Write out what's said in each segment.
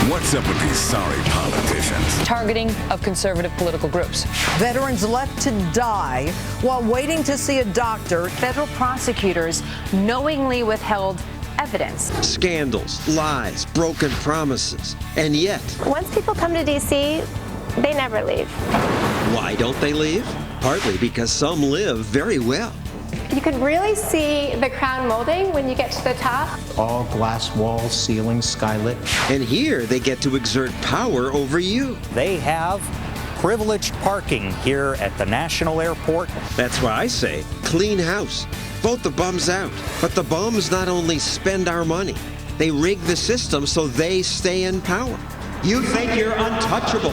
What's up with these sorry politicians? Targeting of conservative political groups. Veterans left to die while waiting to see a doctor. Federal prosecutors knowingly withheld evidence. Scandals, lies, broken promises. And yet, once people come to D.C., they never leave. Why don't they leave? Partly because some live very well. You can really see the crown molding when you get to the top. All glass walls, ceilings, skylit. And here they get to exert power over you. They have privileged parking here at the National Airport. That's why I say, clean house. Vote the bums out. But the bums not only spend our money, they rig the system so they stay in power. You think you're untouchable.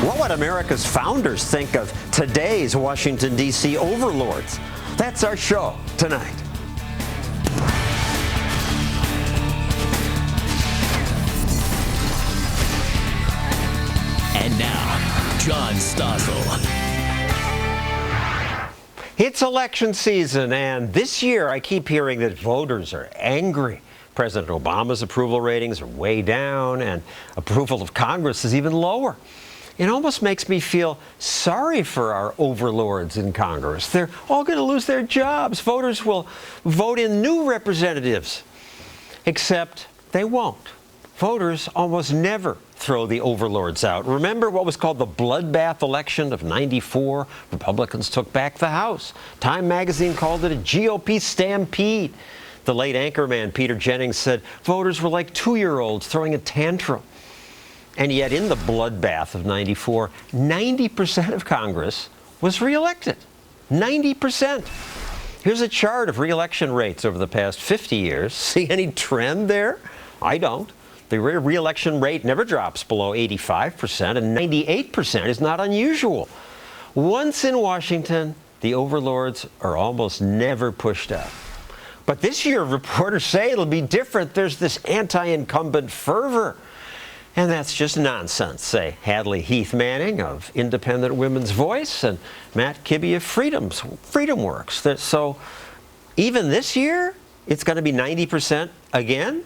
What would America's founders think of today's Washington, D.C. overlords? That's our show tonight. And now, John Stossel. It's election season, and this year I keep hearing that voters are angry. President Obama's approval ratings are way down, and approval of Congress is even lower. It almost makes me feel sorry for our overlords in Congress. They're all going to lose their jobs. Voters will vote in new representatives, except they won't. Voters almost never throw the overlords out. Remember what was called the bloodbath election of '94? Republicans took back the House. Time magazine called it a GOP stampede. The late anchorman Peter Jennings said voters were like 2-year-olds throwing a tantrum. And yet in the bloodbath of '94, 90% of Congress was reelected. 90%. Here's a chart of reelection rates over the past 50 years. See any trend there? I don't. The reelection rate never drops below 85%, and 98% is not unusual. Once in Washington, the overlords are almost never pushed out. But this year, reporters say it'll be different. There's this anti-incumbent fervor. And that's just nonsense, say Hadley Heath Manning of Independent Women's Voice and Matt Kibbe of FreedomWorks. So even this year, it's going to be 90% again?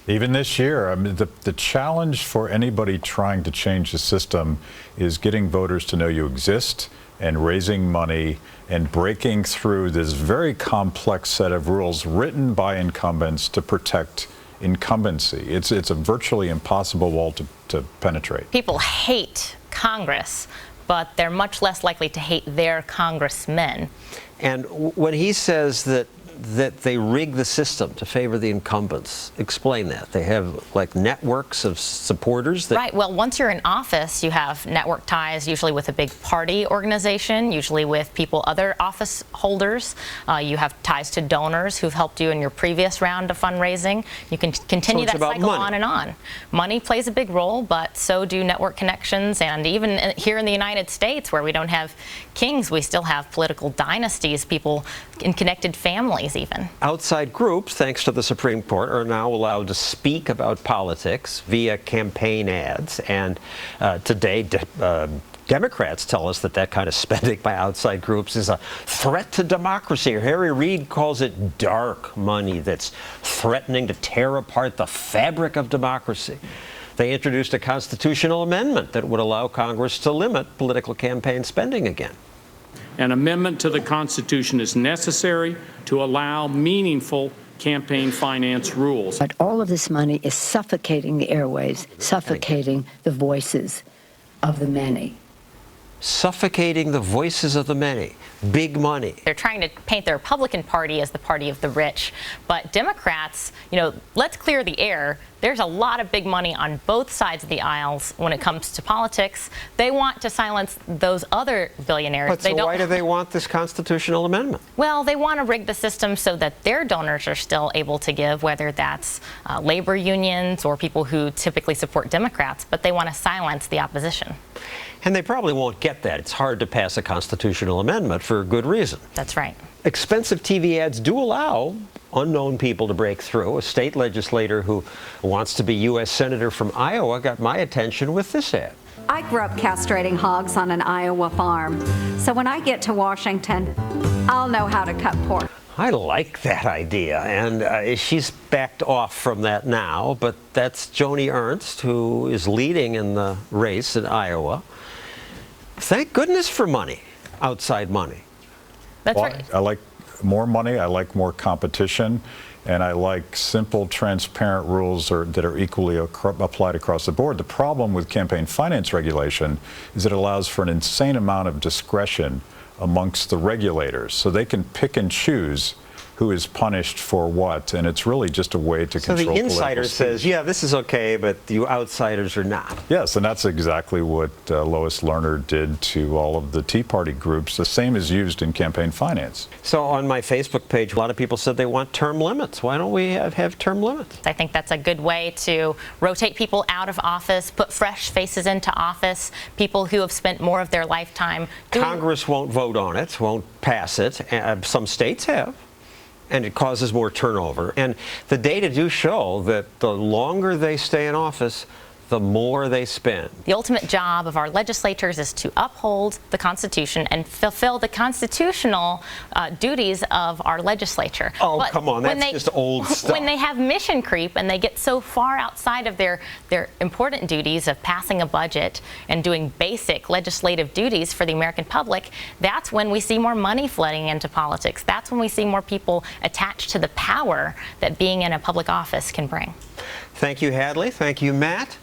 Even this year, I mean, the challenge for anybody trying to change the system is getting voters to know you exist and raising money and breaking through this very complex set of rules written by incumbents to protect incumbency. It's a virtually impossible wall to penetrate. People hate Congress, but they're much less likely to hate their congressmen. And when he says that they rig the system to favor the incumbents, explain that. They have like networks of supporters that... Right. Well, once you're in office, you have network ties, usually with a big party organization, usually with other office holders. You have ties to donors who've helped you in your previous round of fundraising. You can continue that cycle on and on. Money plays a big role, but so do network connections. And even here in the United States, where we don't have kings, we still have political dynasties, people in connected families even. Outside groups, thanks to the Supreme Court, are now allowed to speak about politics via campaign ads. And today, Democrats tell us that kind of spending by outside groups is a threat to democracy. Harry Reid calls it dark money that's threatening to tear apart the fabric of democracy. They introduced a constitutional amendment that would allow Congress to limit political campaign spending again. An amendment to the Constitution is necessary to allow meaningful campaign finance rules. But all of this money is suffocating the airwaves, suffocating the voices of the many. Suffocating the voices of the many. Big money. They're trying to paint the Republican Party as the party of the rich. But Democrats, let's clear the air. There's a lot of big money on both sides of the aisles when it comes to politics. They want to silence those other billionaires. But so why do they want this constitutional amendment? Well, they want to rig the system so that their donors are still able to give, whether that's labor unions or people who typically support Democrats, but they want to silence the opposition. And they probably won't get that. It's hard to pass a constitutional amendment for good reason. That's right. Expensive TV ads do allow unknown people to break through. A state legislator who wants to be U.S. Senator from Iowa got my attention with this ad. I grew up castrating hogs on an Iowa farm, so when I get to Washington, I'll know how to cut pork. I like that idea, and she's backed off from that now, but that's Joni Ernst, who is leading in the race in Iowa. Thank goodness for money, outside money. That's right. I like more money, I like more competition, and I like simple, transparent rules that are equally applied across the board. The problem with campaign finance regulation is it allows for an insane amount of discretion amongst the regulators, so they can pick and choose who is punished for what, and it's really just a way to control. So the insider says, yeah, this is okay, but you outsiders are not. Yes, and that's exactly what Lois Lerner did to all of the Tea Party groups. The same is used in campaign finance. So on my Facebook page, a lot of people said they want term limits. Why don't we have term limits? I think that's a good way to rotate people out of office, put fresh faces into office, people who have spent more of their lifetime doing... Congress won't vote on it, won't pass it. Some states have. And it causes more turnover. And the data do show that the longer they stay in office, the more they spend. The ultimate job of our legislators is to uphold the Constitution and fulfill the constitutional duties of our legislature. Oh, but come on, that's just old stuff. When they have mission creep and they get so far outside of their important duties of passing a budget and doing basic legislative duties for the American public, that's when we see more money flooding into politics. That's when we see more people attached to the power that being in a public office can bring. Thank you, Hadley. Thank you, Matt.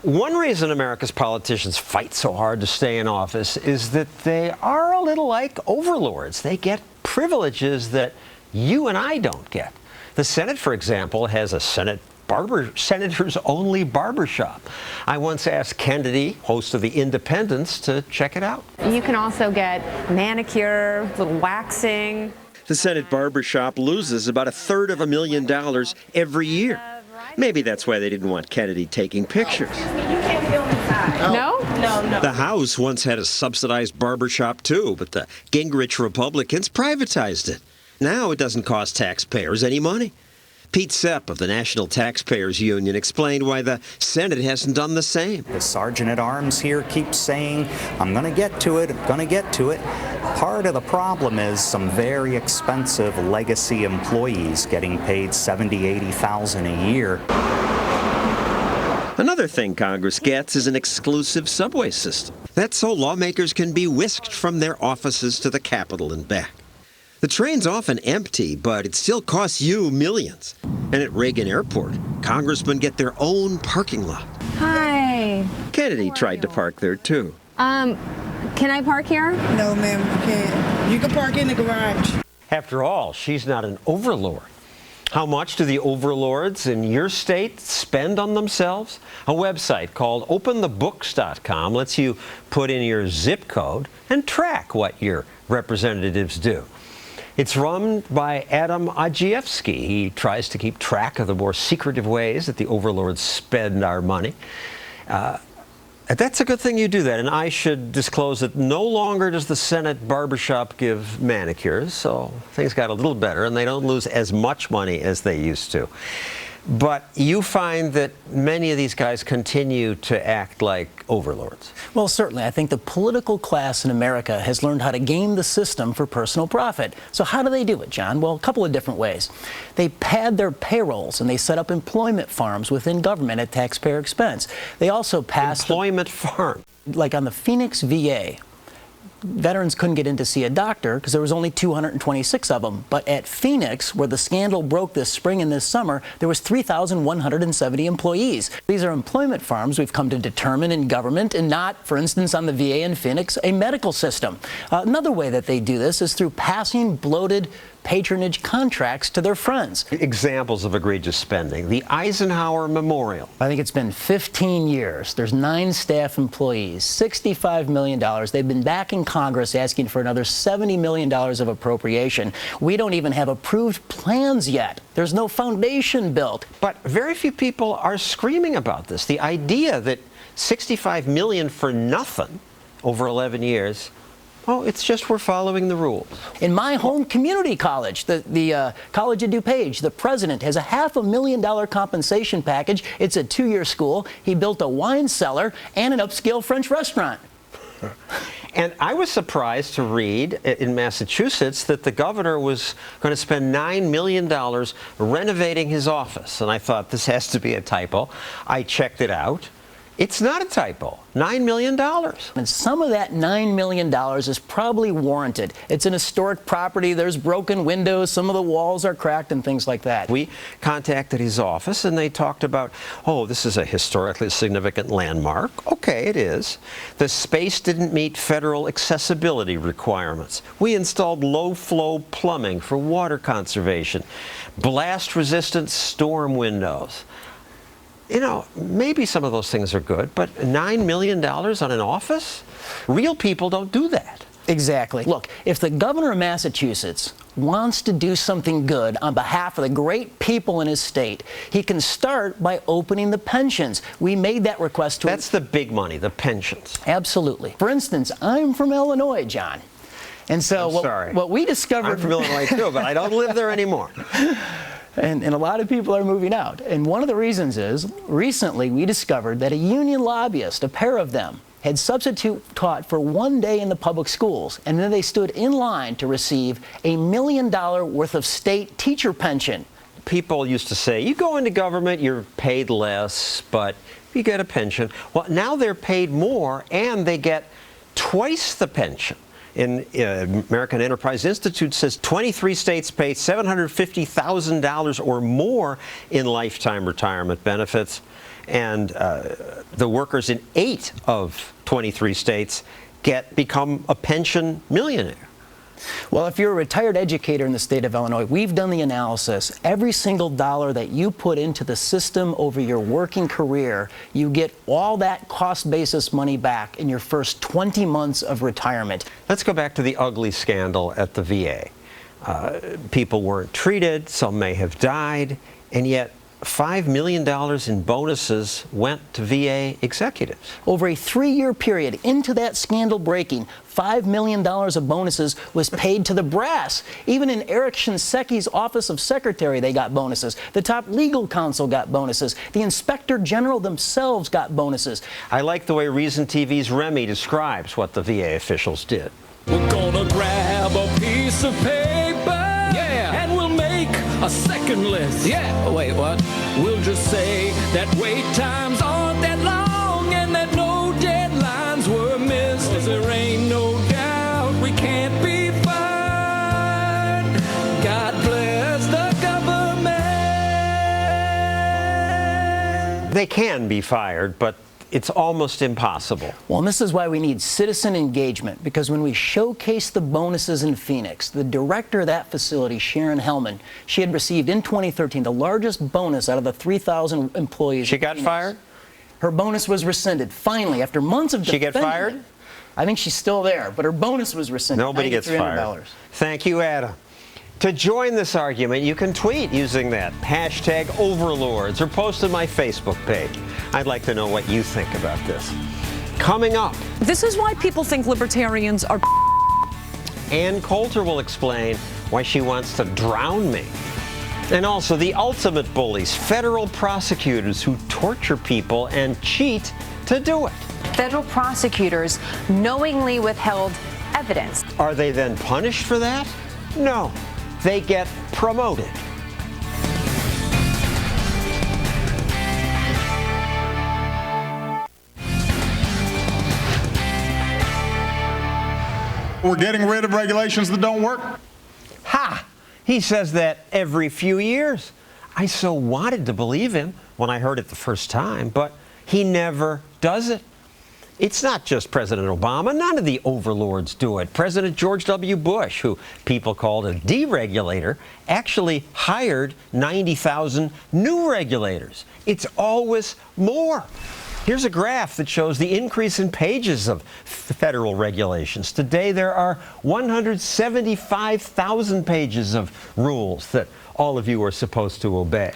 One reason America's politicians fight so hard to stay in office is that they are a little like overlords. They get privileges that you and I don't get. The Senate, for example, has a senator's only barbershop. I once asked Kennedy, host of The Independents, to check it out. You can also get manicure, little waxing. The Senate barbershop loses about $350,000 every year. Maybe that's why they didn't want Kennedy taking pictures. You can't film inside. No? No. The House once had a subsidized barbershop too, but the Gingrich Republicans privatized it. Now it doesn't cost taxpayers any money. Pete Sepp of the National Taxpayers Union explained why the Senate hasn't done the same. The sergeant-at-arms here keeps saying, I'm going to get to it, I'm going to get to it. Part of the problem is some very expensive legacy employees getting paid $70,000, $80,000 a year. Another thing Congress gets is an exclusive subway system. That's so lawmakers can be whisked from their offices to the Capitol and back. The train's often empty, but it still costs you millions. And at Reagan Airport, congressmen get their own parking lot. Hi. Kennedy tried to park there, too. Can I park here? No, ma'am, you can't. You can park in the garage. After all, she's not an overlord. How much do the overlords in your state spend on themselves? A website called openthebooks.com lets you put in your zip code and track what your representatives do. It's run by Adam Ajewski. He tries to keep track of the more secretive ways that the overlords spend our money. That's a good thing you do that. And I should disclose that no longer does the Senate barbershop give manicures, so things got a little better, and they don't lose as much money as they used to. But you find that many of these guys continue to act like overlords. Well, certainly. I think the political class in America has learned how to game the system for personal profit. So how do they do it, John? Well, a couple of different ways. They pad their payrolls and they set up employment farms within government at taxpayer expense. They also pass employment farm. Like on the Phoenix VA. Veterans couldn't get in to see a doctor because there was only 226 of them. But at Phoenix, where the scandal broke this spring and this summer, there was 3,170 employees. These are employment farms we've come to determine in government and not, for instance, on the VA in Phoenix, a medical system. Another way that they do this is through passing bloated patronage contracts to their friends. Examples of egregious spending. The Eisenhower Memorial. I think it's been 15 years. There's 9 staff employees, $65 million. They've been back in Congress asking for another $70 million of appropriation. We don't even have approved plans yet. There's no foundation built. But very few people are screaming about this. The idea that $65 million for nothing over 11 years, oh, it's just we're following the rules. In my home community college, the College of DuPage, the president has a $500,000 compensation package. It's a 2-year school. He built a wine cellar and an upscale French restaurant. And I was surprised to read in Massachusetts that the governor was going to spend $9 million renovating his office. And I thought, this has to be a typo. I checked it out. It's not a typo. $9 million. And some of that $9 million is probably warranted. It's an historic property. There's broken windows. Some of the walls are cracked and things like that. We contacted his office and they talked about, oh, this is a historically significant landmark. Okay, it is. The space didn't meet federal accessibility requirements. We installed low-flow plumbing for water conservation, blast-resistant storm windows. You know, maybe some of those things are good, but $9 million on an office? Real people don't do that. Exactly. Look, if the governor of Massachusetts wants to do something good on behalf of the great people in his state, he can start by opening the pensions. We made that request to him. That's the big money, the pensions. Absolutely. For instance, I'm from Illinois, John. And so what we discovered... I'm from Illinois too, but I don't live there anymore. And a lot of people are moving out. And one of the reasons is, recently we discovered that a union lobbyist, a pair of them, had substitute taught for one day in the public schools, and then they stood in line to receive $1 million worth of state teacher pension. People used to say, you go into government, you're paid less, but you get a pension. Well, now they're paid more, and they get twice the pension. In American Enterprise Institute says 23 states pay $750,000 or more in lifetime retirement benefits, and the workers in 8 of 23 states become a pension millionaire. Well, if you're a retired educator in the state of Illinois, we've done the analysis. Every single dollar that you put into the system over your working career, you get all that cost basis money back in your first 20 months of retirement. Let's go back to the ugly scandal at the VA. People weren't treated, some may have died, and yet $5 million in bonuses went to VA executives. Over a 3-year period into that scandal breaking, $5 million of bonuses was paid to the brass. Even in Eric Shinsecki's office of secretary, they got bonuses. The top legal counsel got bonuses. The inspector general themselves got bonuses. I like the way Reason TV's Remy describes what the VA officials did. We're gonna grab a piece of paper, and we'll make a second list. Yeah, wait, what? We'll just say that wait times aren't that long and that no deadlines were missed. 'Cause there ain't no doubt we can't be fired. God bless the government. They can be fired, but it's almost impossible. Well, and this is why we need citizen engagement, because when we showcase the bonuses in Phoenix, the director of that facility, Sharon Hellman, she had received in 2013 the largest bonus out of the 3,000 employees. She got fired? Her bonus was rescinded. Finally, after months of defending. She get fired? I think she's still there, but her bonus was rescinded. Nobody gets fired. Thank you, Adam. To join this argument, you can tweet using that hashtag Overlords or post on my Facebook page. I'd like to know what you think about this. Coming up. This is why people think libertarians are. Ann Coulter will explain why she wants to drown me. And also the ultimate bullies, federal prosecutors who torture people and cheat to do it. Federal prosecutors knowingly withheld evidence. Are they then punished for that? No. They get promoted. We're getting rid of regulations that don't work? Ha! He says that every few years. I so wanted to believe him when I heard it the first time, but he never does it. It's not just President Obama. None of the overlords do it. President George W. Bush, who people called a deregulator, actually hired 90,000 new regulators. It's always more. Here's a graph that shows the increase in pages of federal regulations. Today there are 175,000 pages of rules that all of you are supposed to obey.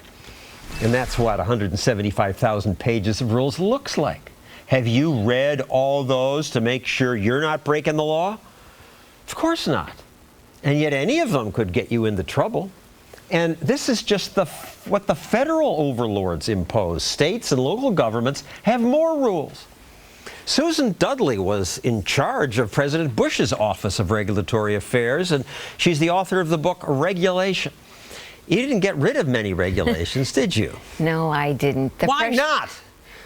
And that's what 175,000 pages of rules looks like. Have you read all those to make sure you're not breaking the law? Of course not. And yet any of them could get you into trouble. And this is just what the federal overlords impose. States and local governments have more rules. Susan Dudley was in charge of President Bush's Office of Regulatory Affairs, and she's the author of the book Regulation. You didn't get rid of many regulations, did you? No, I didn't. Why not?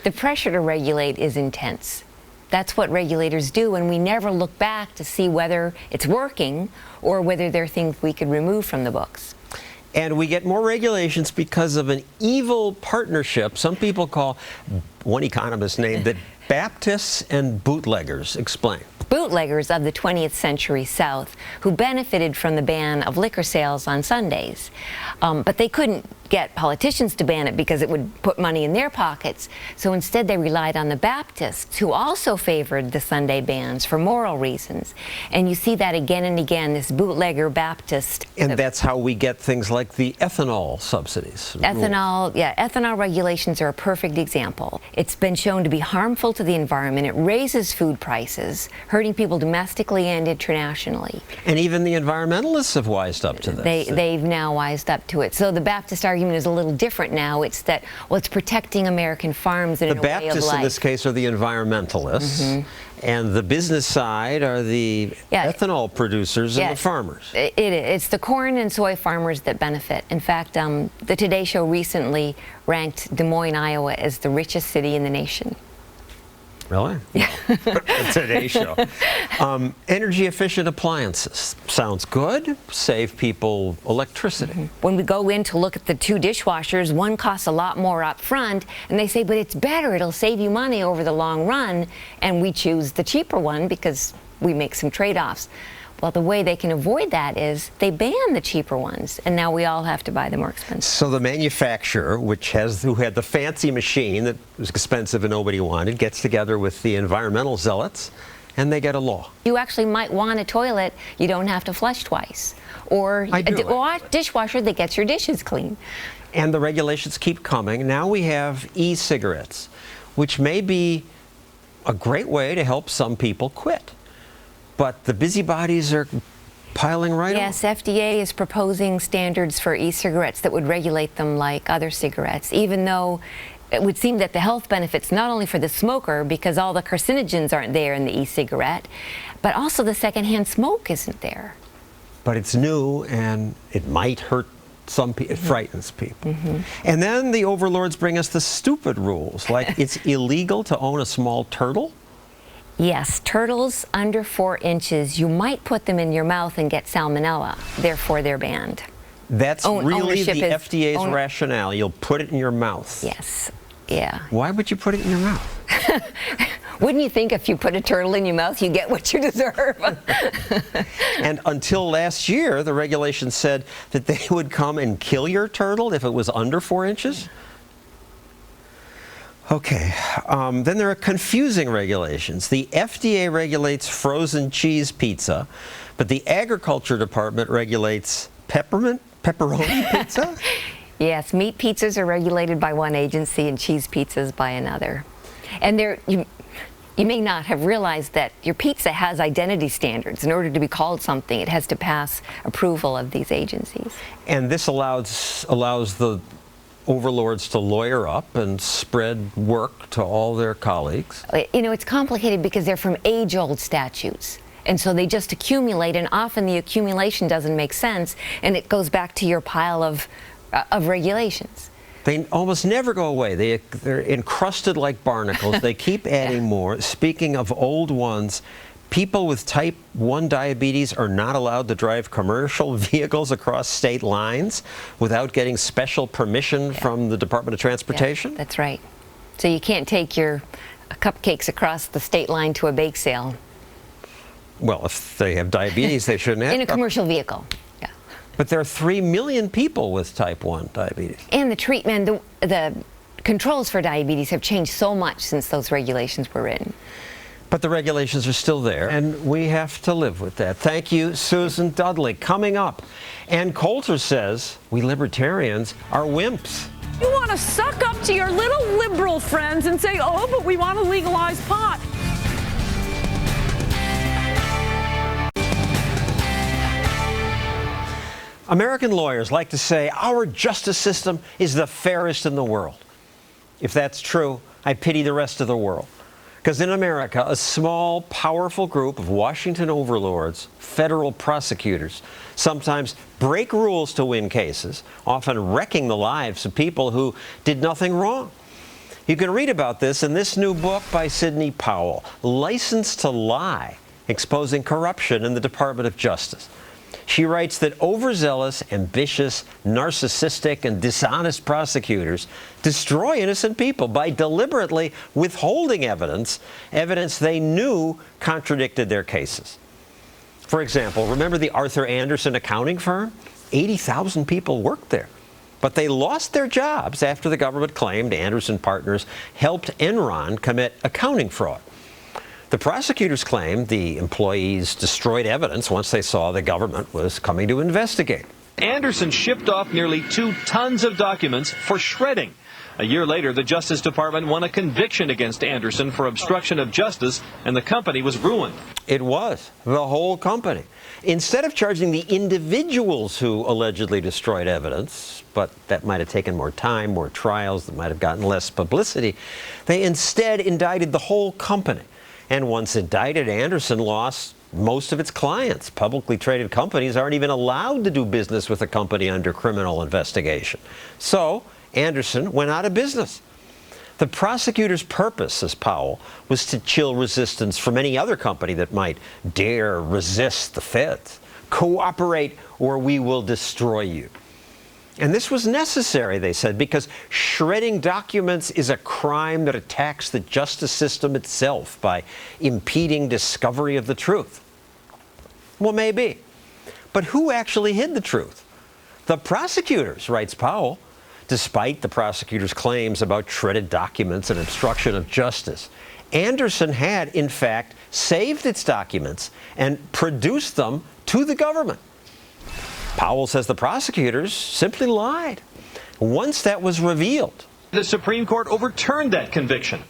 The pressure to regulate is intense. That's what regulators do, and we never look back to see whether it's working or whether there are things we could remove from the books. And we get more regulations because of an evil partnership some people call, one economist named it, Baptists and bootleggers. Explain. Bootleggers of the 20th century South who benefited from the ban of liquor sales on Sundays. But they couldn't get politicians to ban it because it would put money in their pockets. So instead they relied on the Baptists, who also favored the Sunday bans for moral reasons. And you see that again and again, this bootlegger Baptist. And that's how we get things like the ethanol subsidies. Ethanol regulations are a perfect example. It's been shown to be harmful to the environment. It raises food prices, hurting people domestically and internationally. And even the environmentalists have wised up to this. They've now wised up to it. So the Baptist argument is a little different now. It's that, well, it's protecting American farms in a way of life. The Baptists in this case are the environmentalists, and the business side are the ethanol producers and the farmers. It's the corn and soy farmers that benefit. In fact, the Today Show recently ranked Des Moines, Iowa as the richest city in the nation. Really? Yeah. Today Show. Energy efficient appliances. Sounds good. Save people electricity. When we go in to look at the two dishwashers, one costs a lot more up front, and they say, but it's better, it'll save you money over the long run, and we choose the cheaper one because we make some trade-offs. Well, the way they can avoid that is they ban the cheaper ones, and now we all have to buy the more expensive. So the manufacturer, who had the fancy machine that was expensive and nobody wanted, gets together with the environmental zealots, and they get a law. You actually might want a toilet you don't have to flush twice, or a dishwasher that gets your dishes clean. And the regulations keep coming. Now we have e-cigarettes, which may be a great way to help some people quit. But the busybodies are piling right on. Yes, FDA is proposing standards for e-cigarettes that would regulate them like other cigarettes, even though it would seem that the health benefits, not only for the smoker, because all the carcinogens aren't there in the e-cigarette, but also the secondhand smoke isn't there. But it's new, and it might hurt some people. It frightens people. And then the overlords bring us the stupid rules, like it's illegal to own a small turtle. Yes, turtles under 4 inches, you might put them in your mouth and get salmonella. Therefore, they're banned. That's really the FDA's rationale. You'll put it in your mouth. Yes. Yeah. Why would you put it in your mouth? Wouldn't you think if you put a turtle in your mouth, you get what you deserve? And until last year, the regulations said that they would come and kill your turtle if it was under 4 inches. Okay, then there are confusing regulations. The FDA regulates frozen cheese pizza, but the Agriculture Department regulates pepperoni pizza? Yes, meat pizzas are regulated by one agency and cheese pizzas by another. And you may not have realized that your pizza has identity standards. In order to be called something, it has to pass approval of these agencies. And this allows the overlords to lawyer up and spread work to all their colleagues. You know, it's complicated because they're from age-old statutes. And so they just accumulate, and often the accumulation doesn't make sense, and it goes back to your pile of regulations. They almost never go away. They're encrusted like barnacles. They keep adding more. Speaking of old ones, people with type 1 diabetes are not allowed to drive commercial vehicles across state lines without getting special permission from the Department of Transportation? Yeah, that's right. So you can't take your cupcakes across the state line to a bake sale. Well, if they have diabetes, they shouldn't have. In a commercial vehicle, yeah. But there are 3 million people with type 1 diabetes. And the treatment, the controls for diabetes have changed so much since those regulations were written. But the regulations are still there, and we have to live with that. Thank you, Susan Dudley. Coming up, Ann Coulter says we libertarians are wimps. You want to suck up to your little liberal friends and say, oh, but we want to legalize pot. American lawyers like to say our justice system is the fairest in the world. If that's true, I pity the rest of the world. Because in America, a small, powerful group of Washington overlords, federal prosecutors, sometimes break rules to win cases, often wrecking the lives of people who did nothing wrong. You can read about this in this new book by Sidney Powell, License to Lie, Exposing Corruption in the Department of Justice. She writes that overzealous, ambitious, narcissistic, and dishonest prosecutors destroy innocent people by deliberately withholding evidence they knew contradicted their cases. For example, remember the Arthur Andersen accounting firm? 80,000 people worked there. But they lost their jobs after the government claimed Andersen partners helped Enron commit accounting fraud. The prosecutors claimed the employees destroyed evidence once they saw the government was coming to investigate. Andersen shipped off nearly 2 tons of documents for shredding. A year later, the Justice Department won a conviction against Andersen for obstruction of justice, and the company was ruined. It was. The whole company. Instead of charging the individuals who allegedly destroyed evidence, but that might have taken more time, more trials, that might have gotten less publicity, they instead indicted the whole company. And once indicted, Andersen lost most of its clients. Publicly traded companies aren't even allowed to do business with a company under criminal investigation. So Andersen went out of business. The prosecutor's purpose, says Powell, was to chill resistance from any other company that might dare resist the feds. Cooperate or we will destroy you. And this was necessary, they said, because shredding documents is a crime that attacks the justice system itself by impeding discovery of the truth. Well, maybe. But who actually hid the truth? The prosecutors, writes Powell. Despite the prosecutors' claims about shredded documents and obstruction of justice, Andersen had, in fact, saved its documents and produced them to the government. Powell says the prosecutors simply lied. Once that was revealed, the Supreme Court overturned that conviction.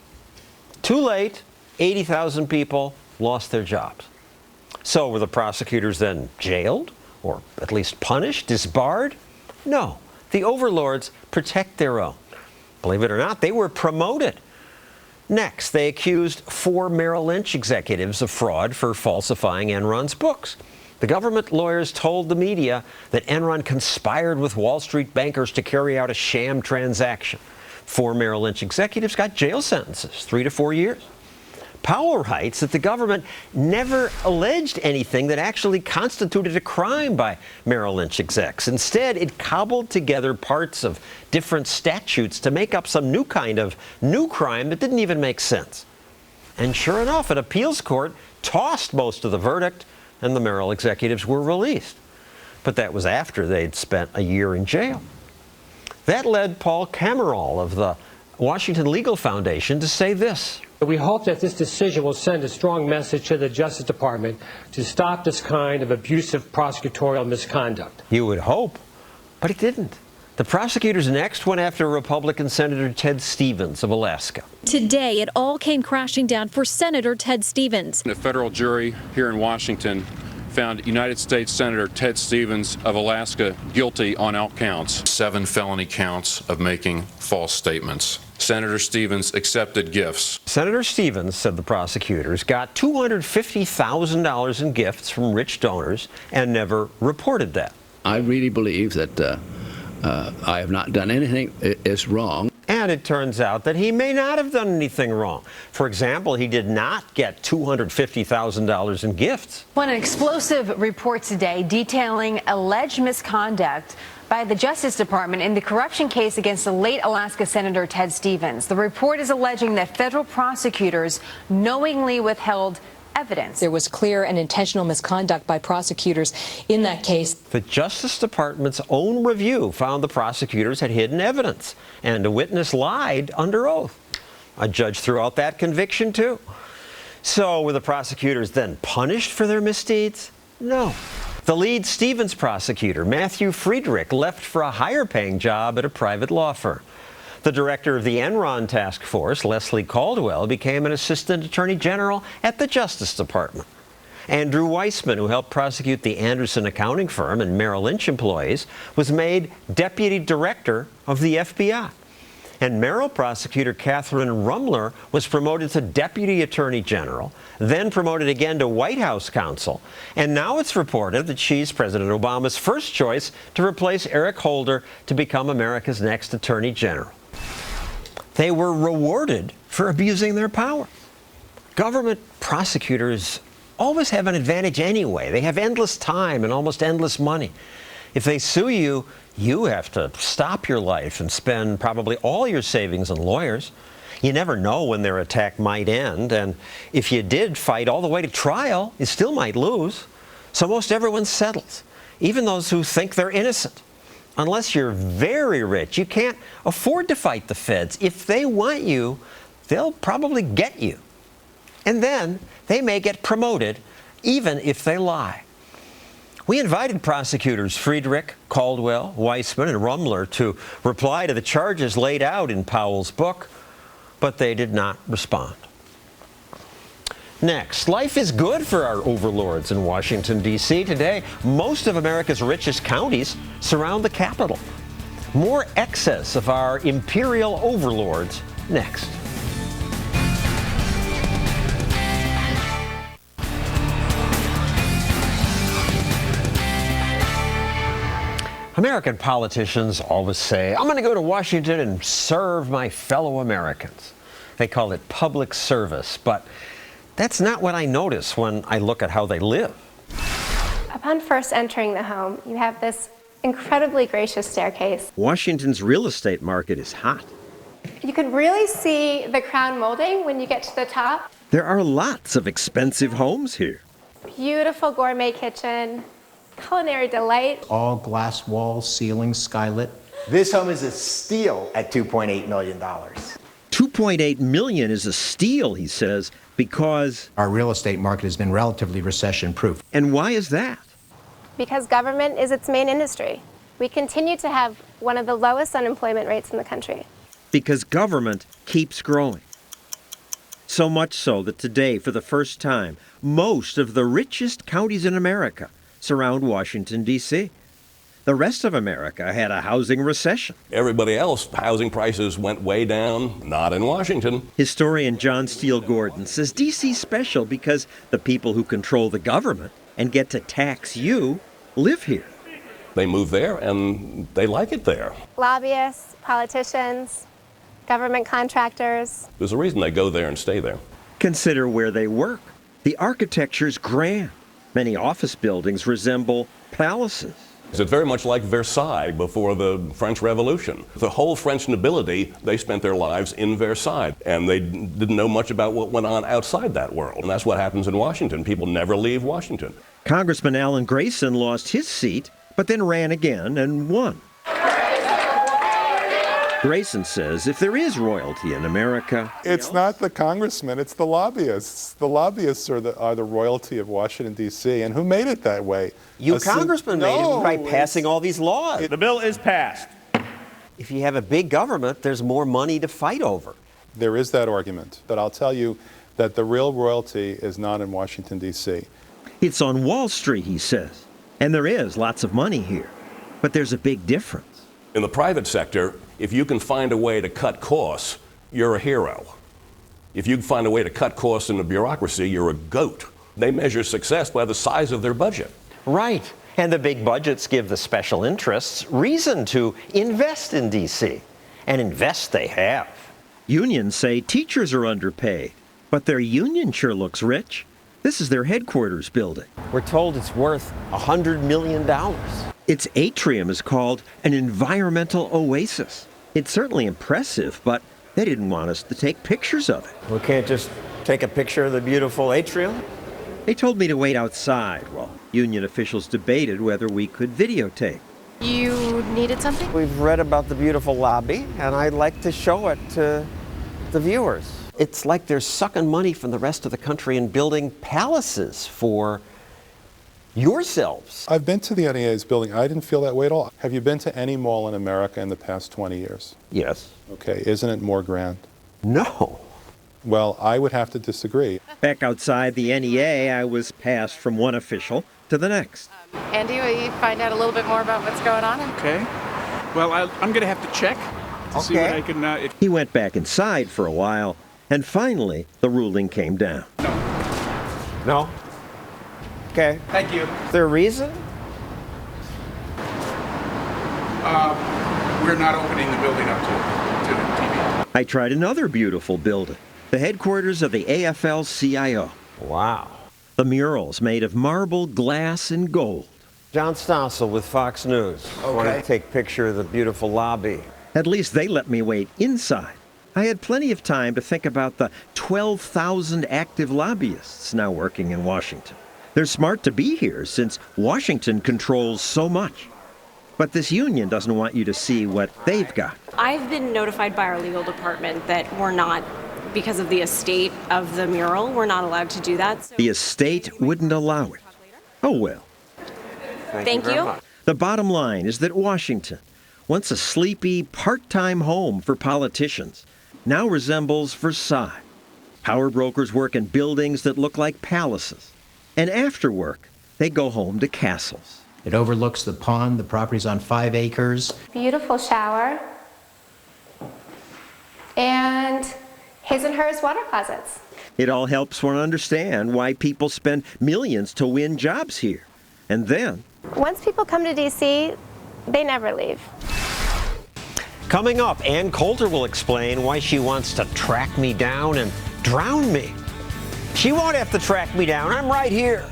Too late, 80,000 people lost their jobs. So were the prosecutors then jailed, or at least punished, disbarred? No. The overlords protect their own. Believe it or not, they were promoted. Next, they accused 4 Merrill Lynch executives of fraud for falsifying Enron's books. The government lawyers told the media that Enron conspired with Wall Street bankers to carry out a sham transaction. 4 Merrill Lynch executives got jail sentences, 3 to 4 years. Powell writes that the government never alleged anything that actually constituted a crime by Merrill Lynch execs. Instead, it cobbled together parts of different statutes to make up some new kind of new crime that didn't even make sense. And sure enough, an appeals court tossed most of the verdict, and the Merrill executives were released. But that was after they'd spent a year in jail. That led Paul Camerall of the Washington Legal Foundation to say this. We hope that this decision will send a strong message to the Justice Department to stop this kind of abusive prosecutorial misconduct. You would hope, but it didn't. The prosecutors next went after Republican Senator Ted Stevens of Alaska. Today, it all came crashing down for Senator Ted Stevens. A federal jury here in Washington found United States Senator Ted Stevens of Alaska guilty on all counts. 7 felony counts of making false statements. Senator Stevens accepted gifts. Senator Stevens, said the prosecutors, got $250,000 in gifts from rich donors and never reported that. I really believe that I have not done anything is wrong. And it turns out that he may not have done anything wrong. For example, he did not get $250,000 in gifts. One explosive report today detailing alleged misconduct by the Justice Department in the corruption case against the late Alaska Senator Ted Stevens. The report is alleging that federal prosecutors knowingly withheld evidence. There was clear and intentional misconduct by prosecutors in that case. The Justice Department's own review found the prosecutors had hidden evidence, and a witness lied under oath. A judge threw out that conviction, too. So were the prosecutors then punished for their misdeeds? No. The lead Stevens prosecutor, Matthew Friedrich, left for a higher-paying job at a private law firm. The director of the Enron task force, Leslie Caldwell, became an assistant attorney general at the Justice Department. Andrew Weissman, who helped prosecute the Andersen accounting firm and Merrill Lynch employees, was made deputy director of the FBI. And Merrill prosecutor Catherine Rumler was promoted to Deputy Attorney General, then promoted again to White House counsel. And now it's reported that she's President Obama's first choice to replace Eric Holder to become America's next Attorney General. They were rewarded for abusing their power. Government prosecutors always have an advantage anyway. They have endless time and almost endless money. If they sue you, you have to stop your life and spend probably all your savings on lawyers. You never know when their attack might end, and if you did fight all the way to trial, you still might lose. So most everyone settles, even those who think they're innocent. Unless you're very rich, you can't afford to fight the feds. If they want you, they'll probably get you. And then they may get promoted, even if they lie. We invited prosecutors Friedrich, Caldwell, Weissman, and Rumler to reply to the charges laid out in Powell's book, but they did not respond. Next, life is good for our overlords in Washington, D.C. Today, most of America's richest counties surround the Capitol. More excess of our imperial overlords next. American politicians always say, I'm going to go to Washington and serve my fellow Americans. They call it public service, but that's not what I notice when I look at how they live. Upon first entering the home, you have this incredibly gracious staircase. Washington's real estate market is hot. You can really see the crown molding when you get to the top. There are lots of expensive homes here. Beautiful gourmet kitchen, culinary delight. All glass walls, ceilings, skylit. This home is a steal at $2.8 million. $2.8 million is a steal, he says, because our real estate market has been relatively recession-proof. And why is that? Because government is its main industry. We continue to have one of the lowest unemployment rates in the country. Because government keeps growing. So much so that today, for the first time, most of the richest counties in America surround Washington, D.C. The rest of America had a housing recession. Everybody else, housing prices went way down, not in Washington. Historian John Steele Gordon says D.C.'s special because the people who control the government and get to tax you live here. They move there and they like it there. Lobbyists, politicians, government contractors. There's a reason they go there and stay there. Consider where they work. The architecture's grand. Many office buildings resemble palaces. It's very much like Versailles before the French Revolution. The whole French nobility, they spent their lives in Versailles, and they didn't know much about what went on outside that world. And that's what happens in Washington. People never leave Washington. Congressman Alan Grayson lost his seat, but then ran again and won. Grayson says if there is royalty in America... It's not the congressmen, it's the lobbyists. The lobbyists are the royalty of Washington, D.C., and who made it that way? You congressmen made it by passing all these laws. The bill is passed. If you have a big government, there's more money to fight over. There is that argument, but I'll tell you that the real royalty is not in Washington, D.C. It's on Wall Street, he says, and there is lots of money here, but there's a big difference. In the private sector, if you can find a way to cut costs, you're a hero. If you can find a way to cut costs in the bureaucracy, you're a goat. They measure success by the size of their budget. Right. And the big budgets give the special interests reason to invest in D.C. And invest they have. Unions say teachers are underpaid, but their union sure looks rich. This is their headquarters building. We're told it's worth $100 million. Its atrium is called an environmental oasis. It's certainly impressive, but they didn't want us to take pictures of it. We can't just take a picture of the beautiful atrium? They told me to wait outside while union officials debated whether we could videotape. You needed something? We've read about the beautiful lobby, and I'd like to show it to the viewers. It's like they're sucking money from the rest of the country and building palaces for yourselves. I've been to the NEA's building. I didn't feel that way at all. Have you been to any mall in America in the past 20 years? Yes. Okay, isn't it more grand? No. Well, I would have to disagree. Back outside the NEA, I was passed from one official to the next. Andy, will you find out a little bit more about what's going on? Okay. Well, I'm going to have to check. to see what I can... He went back inside for a while, and finally, the ruling came down. No? Okay. Thank you. Is there a reason? We're not opening the building up to TV. I tried another beautiful building, the headquarters of the AFL-CIO. Wow. The murals made of marble, glass, and gold. John Stossel with Fox News. I wanted to take a picture of the beautiful lobby. At least they let me wait inside. I had plenty of time to think about the 12,000 active lobbyists now working in Washington. They're smart to be here since Washington controls so much. But this union doesn't want you to see what they've got. I've been notified by our legal department that we're not, because of the estate of the mural, we're not allowed to do that. So The estate wouldn't allow it. Oh well. Thank you. The bottom line is that Washington, once a sleepy, part-time home for politicians, now resembles Versailles. Power brokers work in buildings that look like palaces. And after work, they go home to castles. It overlooks the pond. The property's on 5 acres. Beautiful shower. And his and hers water closets. It all helps one understand why people spend millions to win jobs here. And then, Once people come to D.C., they never leave. Coming up, Ann Coulter will explain why she wants to track me down and drown me. She won't have to track me down. I'm right here.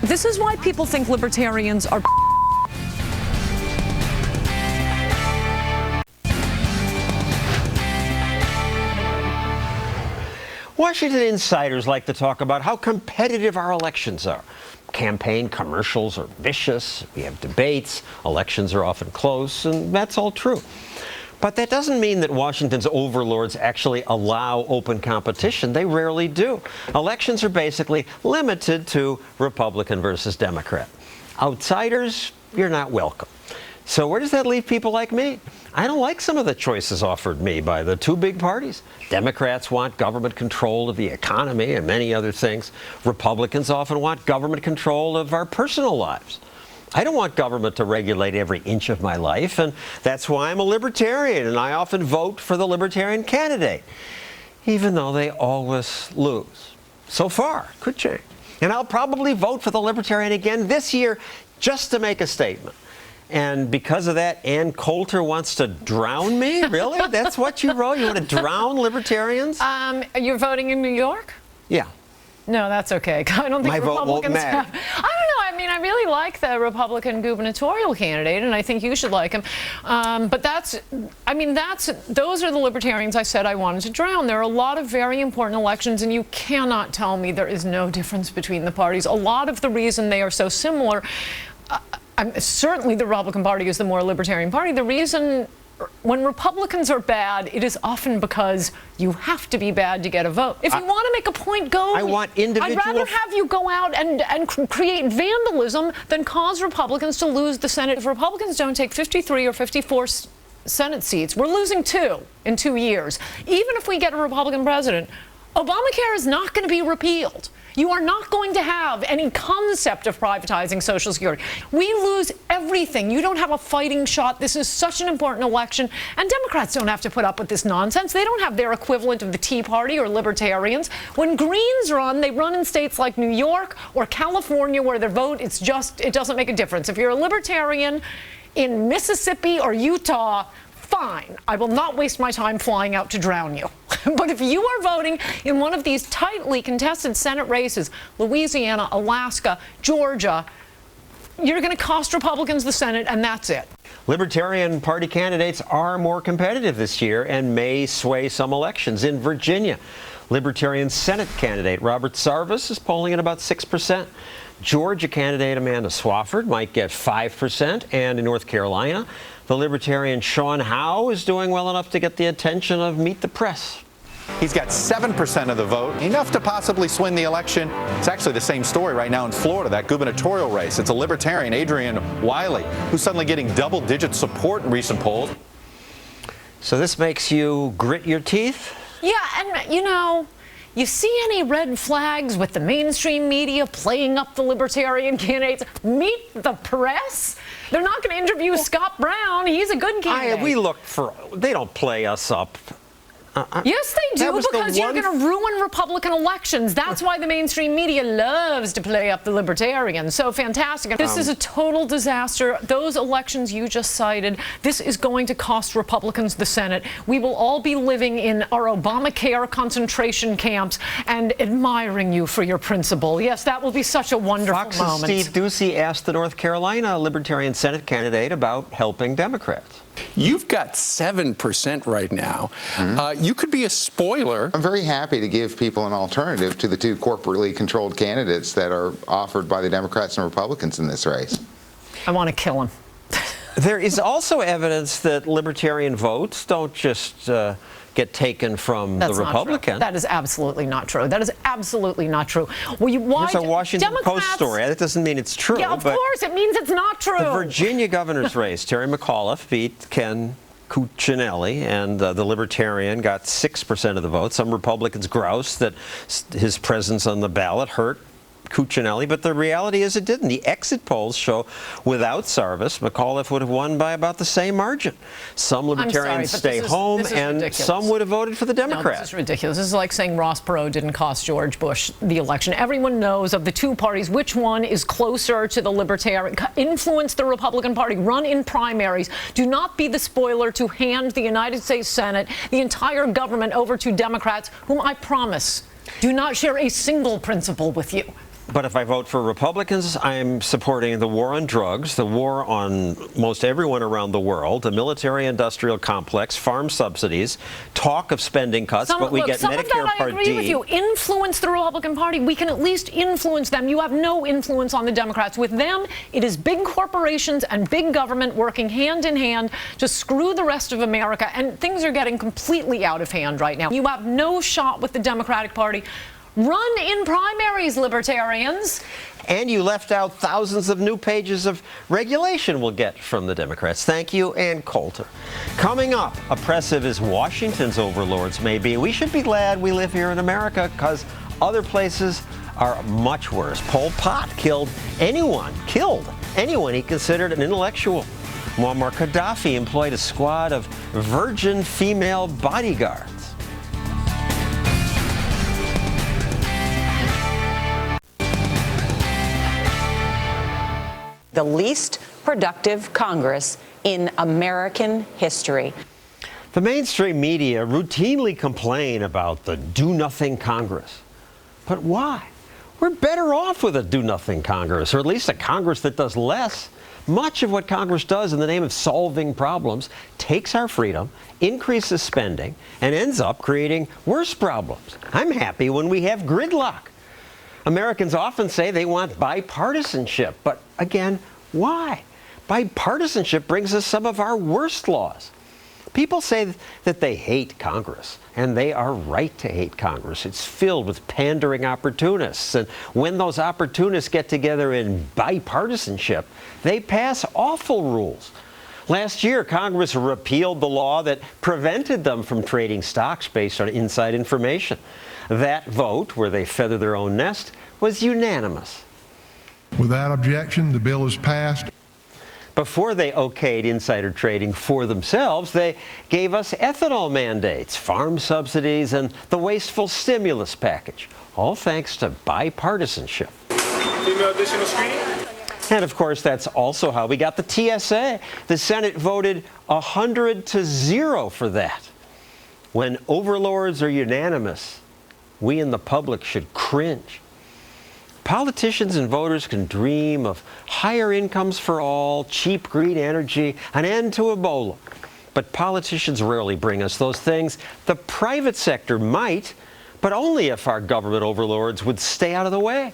This is why people think libertarians are Washington insiders like to talk about how competitive our elections are. Campaign commercials are vicious, we have debates, elections are often close, and that's all true. But that doesn't mean that Washington's overlords actually allow open competition. They rarely do. Elections are basically limited to Republican versus Democrat. Outsiders, you're not welcome. So where does that leave people like me? I don't like some of the choices offered me by the two big parties. Democrats want government control of the economy and many other things. Republicans often want government control of our personal lives. I don't want government to regulate every inch of my life, and that's why I'm a libertarian, and I often vote for the libertarian candidate, even though they always lose. So far, could change. And I'll probably vote for the libertarian again this year just to make a statement. And because of that, Ann Coulter wants to drown me? Really? That's what you wrote? You want to drown libertarians? You're voting in New York? Yeah. No, that's okay. I don't think My vote won't Republicans matter. have. I don't know. I mean, I really like the Republican gubernatorial candidate, and I think you should like him. But those are the libertarians I said I wanted to drown. There are a lot of very important elections, and you cannot tell me there is no difference between the parties. A lot of the reason they are so similar, certainly the Republican Party is the more libertarian party. The reason when Republicans are bad, it is often because you have to be bad to get a vote. If you want to make a point, go. I want individual. I'd rather have you go out and create vandalism than cause Republicans to lose the Senate. If Republicans don't take 53 or 54 Senate seats, we're losing 2 in 2 years. Even if we get a Republican president, Obamacare is not going to be repealed. You are not going to have any concept of privatizing Social Security. We lose everything. You don't have a fighting shot. This is such an important election. And Democrats don't have to put up with this nonsense. They don't have their equivalent of the Tea Party or libertarians. When Greens run, they run in states like New York or California where their vote, it doesn't make a difference. If you're a libertarian in Mississippi or Utah, fine. I will not waste my time flying out to drown you. But if you are voting in one of these tightly contested Senate races, Louisiana, Alaska, Georgia, you're going to cost Republicans the Senate, and that's it. Libertarian Party candidates are more competitive this year and may sway some elections. In Virginia, Libertarian Senate candidate Robert Sarvis is polling at about 6%. Georgia candidate Amanda Swafford might get 5%. And in North Carolina, the Libertarian Sean Howe is doing well enough to get the attention of Meet the Press. He's got 7% of the vote, enough to possibly swing the election. It's actually the same story right now in Florida, that gubernatorial race. It's a Libertarian, Adrian Wiley, who's suddenly getting double-digit support in recent polls. So this makes you grit your teeth? Yeah, and you see any red flags with the mainstream media playing up the Libertarian candidates? Meet the Press? They're not going to interview Scott Brown. He's a good candidate. We look for, they don't play us up. Yes, they do, because you're going to ruin Republican elections. That's why the mainstream media loves to play up the Libertarians. So fantastic. This is a total disaster. Those elections you just cited, this is going to cost Republicans the Senate. We will all be living in our Obamacare concentration camps and admiring you for your principle. Yes, that will be such a wonderful Fox's moment. Steve Ducey asked the North Carolina Libertarian Senate candidate about helping Democrats. You've got 7% right now. You could be a spoiler. I'm very happy to give people an alternative to the two corporately controlled candidates that are offered by the Democrats and Republicans in this race. I want to kill him. There is also evidence that Libertarian votes don't just get taken from the Republican. That is absolutely not true. That is absolutely not true. Well, Here's a Washington Post story. That doesn't mean it's true. Yeah, of course. It means it's not true. The Virginia governor's race, Terry McAuliffe beat Ken Cuccinelli, and the Libertarian got 6% of the vote. Some Republicans groused that his presence on the ballot hurt Cuccinelli, but the reality is it didn't. The exit polls show without Sarvis, McAuliffe would have won by about the same margin. Some Libertarians stay home, and ridiculous. Some would have voted for the Democrats. No, this is ridiculous. This is like saying Ross Perot didn't cost George Bush the election. Everyone knows of the two parties which one is closer to the Libertarian. Influence the Republican Party. Run in primaries. Do not be the spoiler to hand the United States Senate, the entire government, over to Democrats, whom I promise do not share a single principle with you. But if I vote for Republicans, I'm supporting the war on drugs, the war on most everyone around the world, the military-industrial complex, farm subsidies, talk of spending cuts, but we get Medicare Part D. I agree with you. Influence the Republican Party. We can at least influence them. You have no influence on the Democrats. With them, it is big corporations and big government working hand in hand to screw the rest of America, and things are getting completely out of hand right now. You have no shot with the Democratic Party. Run in primaries, Libertarians. And you left out thousands of new pages of regulation we'll get from the Democrats. Thank you, Ann Coulter. Coming up, oppressive as Washington's overlords may be, we should be glad we live here in America, because other places are much worse. Pol Pot killed anyone he considered an intellectual. Muammar Gaddafi employed a squad of virgin female bodyguards. The least productive Congress in American history. The mainstream media routinely complain about the do-nothing Congress. But why? We're better off with a do-nothing Congress, or at least a Congress that does less. Much of what Congress does in the name of solving problems takes our freedom, increases spending, and ends up creating worse problems. I'm happy when we have gridlock. Americans often say they want bipartisanship, but again, why? Bipartisanship brings us some of our worst laws. People say that they hate Congress, and they are right to hate Congress. It's filled with pandering opportunists, and when those opportunists get together in bipartisanship, they pass awful rules. Last year, Congress repealed the law that prevented them from trading stocks based on inside information. That vote, where they feather their own nest, was unanimous. Without objection, the bill is passed. Before they okayed insider trading for themselves, they gave us ethanol mandates, farm subsidies, and the wasteful stimulus package, all thanks to bipartisanship. Female additional screening? And of course, that's also how we got the TSA. The Senate voted 100-0 for that. When overlords are unanimous, we in the public should cringe. Politicians and voters can dream of higher incomes for all, cheap green energy, an end to Ebola. But politicians rarely bring us those things. The private sector might, but only if our government overlords would stay out of the way.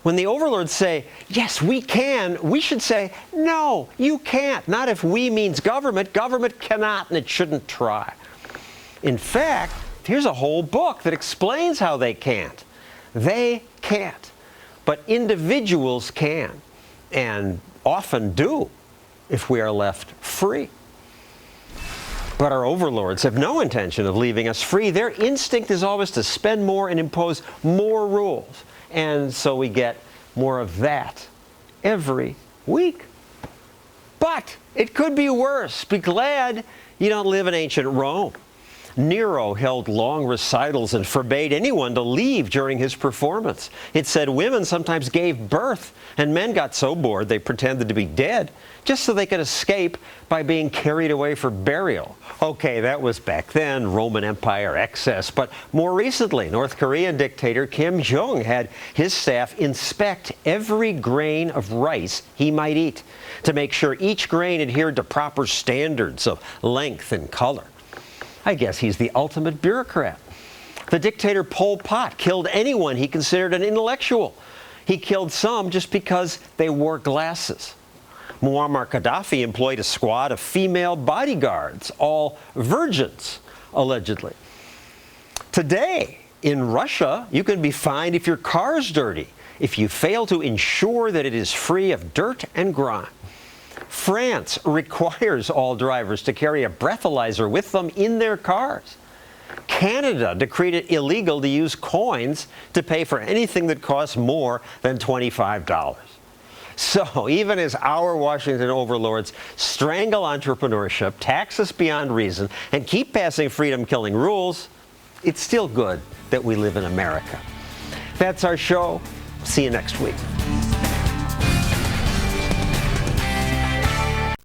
When the overlords say, yes, we can, we should say, no, you can't. Not if we means government. Government cannot, and it shouldn't try. In fact, here's a whole book that explains how they can't. They can't. But individuals can, and often do, if we are left free. But our overlords have no intention of leaving us free. Their instinct is always to spend more and impose more rules. And so we get more of that every week. But it could be worse. Be glad you don't live in ancient Rome. Nero held long recitals and forbade anyone to leave during his performance. It said women sometimes gave birth, and men got so bored they pretended to be dead just so they could escape by being carried away for burial. Okay, that was back then, Roman Empire excess. But more recently, North Korean dictator Kim Jong had his staff inspect every grain of rice he might eat to make sure each grain adhered to proper standards of length and color. I guess he's the ultimate bureaucrat. The dictator Pol Pot killed anyone he considered an intellectual. He killed some just because they wore glasses. Muammar Gaddafi employed a squad of female bodyguards, all virgins, allegedly. Today, in Russia, you can be fined if your car's dirty, if you fail to ensure that it is free of dirt and grime. France requires all drivers to carry a breathalyzer with them in their cars. Canada decreed it illegal to use coins to pay for anything that costs more than $25. So even as our Washington overlords strangle entrepreneurship, tax us beyond reason, and keep passing freedom-killing rules, it's still good that we live in America. That's our show. See you next week.